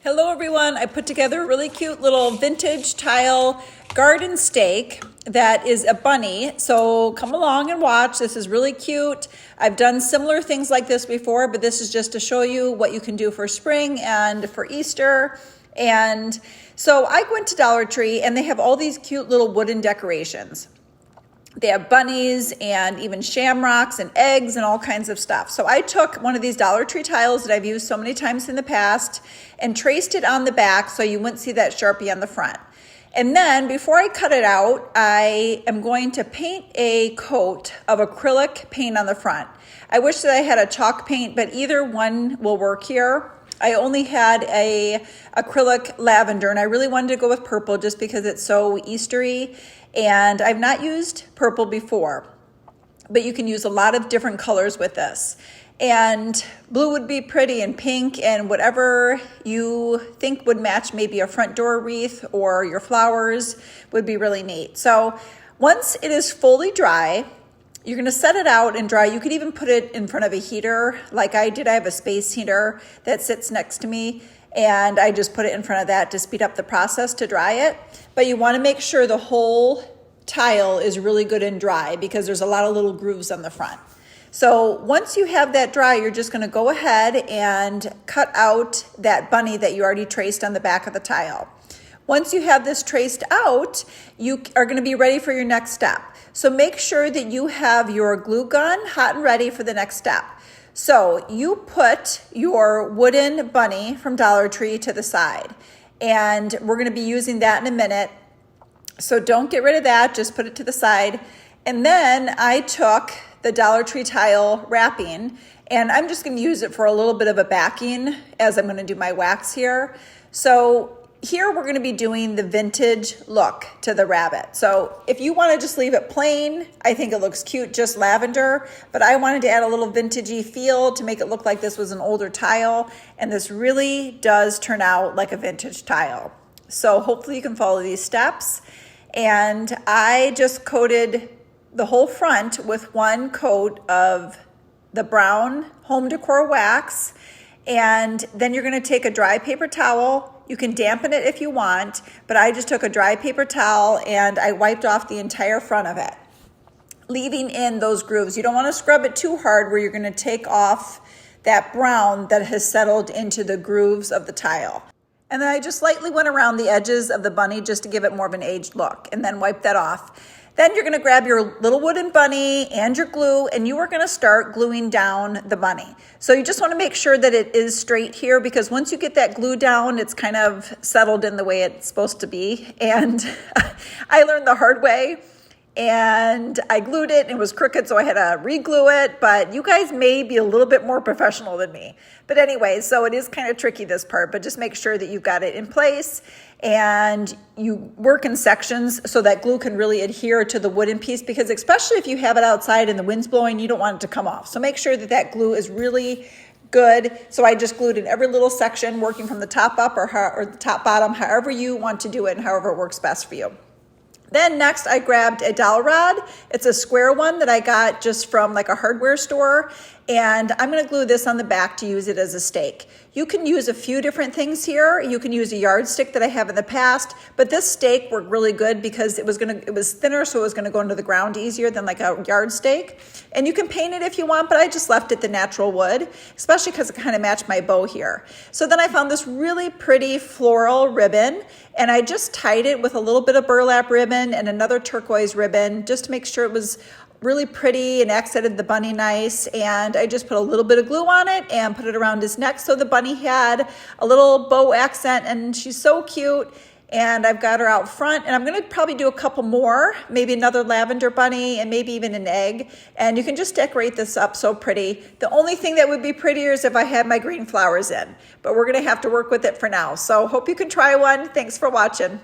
Hello everyone, I put together a really cute little vintage tile garden stake that is a bunny. So come along and watch. This is really cute. I've done similar things like this before, but this is just to show you what you can do for spring and for Easter. And so I went to Dollar Tree and they have all these cute little wooden decorations. They have bunnies and even shamrocks and eggs and all kinds of stuff. So I took one of these Dollar Tree tiles that I've used so many times in the past and traced it on the back so you wouldn't see that Sharpie on the front. And then before I cut it out, I am going to paint a coat of acrylic paint on the front. I wish that I had a chalk paint, but either one will work here. I only had a acrylic lavender and I really wanted to go with purple just because it's so Eastery. And I've not used purple before, but you can use a lot of different colors with this. And blue would be pretty, and pink, and whatever you think would match maybe a front door wreath or your flowers would be really neat. So once it is fully dry, you're gonna set it out and dry. You could even put it in front of a heater like I did. I have a space heater that sits next to me and I just put it in front of that to speed up the process to dry it. But you wanna make sure the whole tile is really good and dry because there's a lot of little grooves on the front. So once you have that dry, you're just gonna go ahead and cut out that bunny that you already traced on the back of the tile. Once you have this traced out, you are gonna be ready for your next step. So make sure that you have your glue gun hot and ready for the next step. So you put your wooden bunny from Dollar Tree to the side, and we're gonna be using that in a minute. So don't get rid of that, just put it to the side. And then I took the Dollar Tree tile wrapping, and I'm just gonna use it for a little bit of a backing as I'm gonna do my wax here. So here we're gonna be doing the vintage look to the rabbit. So if you wanna just leave it plain, I think it looks cute, just lavender, but I wanted to add a little vintagey feel to make it look like this was an older tile, and this really does turn out like a vintage tile. So hopefully you can follow these steps. And I just coated the whole front with one coat of the brown home decor wax, and then you're gonna take a dry paper towel. You can dampen it if you want, but I just took a dry paper towel and I wiped off the entire front of it, leaving in those grooves. You don't want to scrub it too hard where you're going to take off that brown that has settled into the grooves of the tile. And then I just lightly went around the edges of the bunny just to give it more of an aged look, and then wipe that off. Then you're gonna grab your little wooden bunny and your glue, and you are gonna start gluing down the bunny. So you just wanna make sure that it is straight here, because once you get that glue down, it's kind of settled in the way it's supposed to be. And I learned the hard way, and I glued it and it was crooked, so I had to re-glue it, but you guys may be a little bit more professional than me. But anyway, so it is kind of tricky, this part, but just make sure that you've got it in place and you work in sections so that glue can really adhere to the wooden piece, because especially if you have it outside and the wind's blowing, you don't want it to come off. So make sure that that glue is really good. So I just glued in every little section, working from the top up or the top bottom, however you want to do it and however it works best for you. Then next I grabbed a dowel rod. It's a square one that I got just from like a hardware store. And I'm gonna glue this on the back to use it as a stake. You can use a few different things here. You can use a yardstick that I have in the past, but this stake worked really good because it was thinner, so it was gonna go into the ground easier than like a yardstick. And you can paint it if you want, but I just left it the natural wood, especially because it kind of matched my bow here. So then I found this really pretty floral ribbon, and I just tied it with a little bit of burlap ribbon and another turquoise ribbon just to make sure it was really pretty and accented the bunny nice. And I just put a little bit of glue on it and put it around his neck so the bunny had a little bow accent, and she's so cute. And I've got her out front, and I'm gonna probably do a couple more, maybe another lavender bunny and maybe even an egg. And you can just decorate this up so pretty. The only thing that would be prettier is if I had my green flowers in, but we're gonna have to work with it for now. So hope you can try one. Thanks for watching.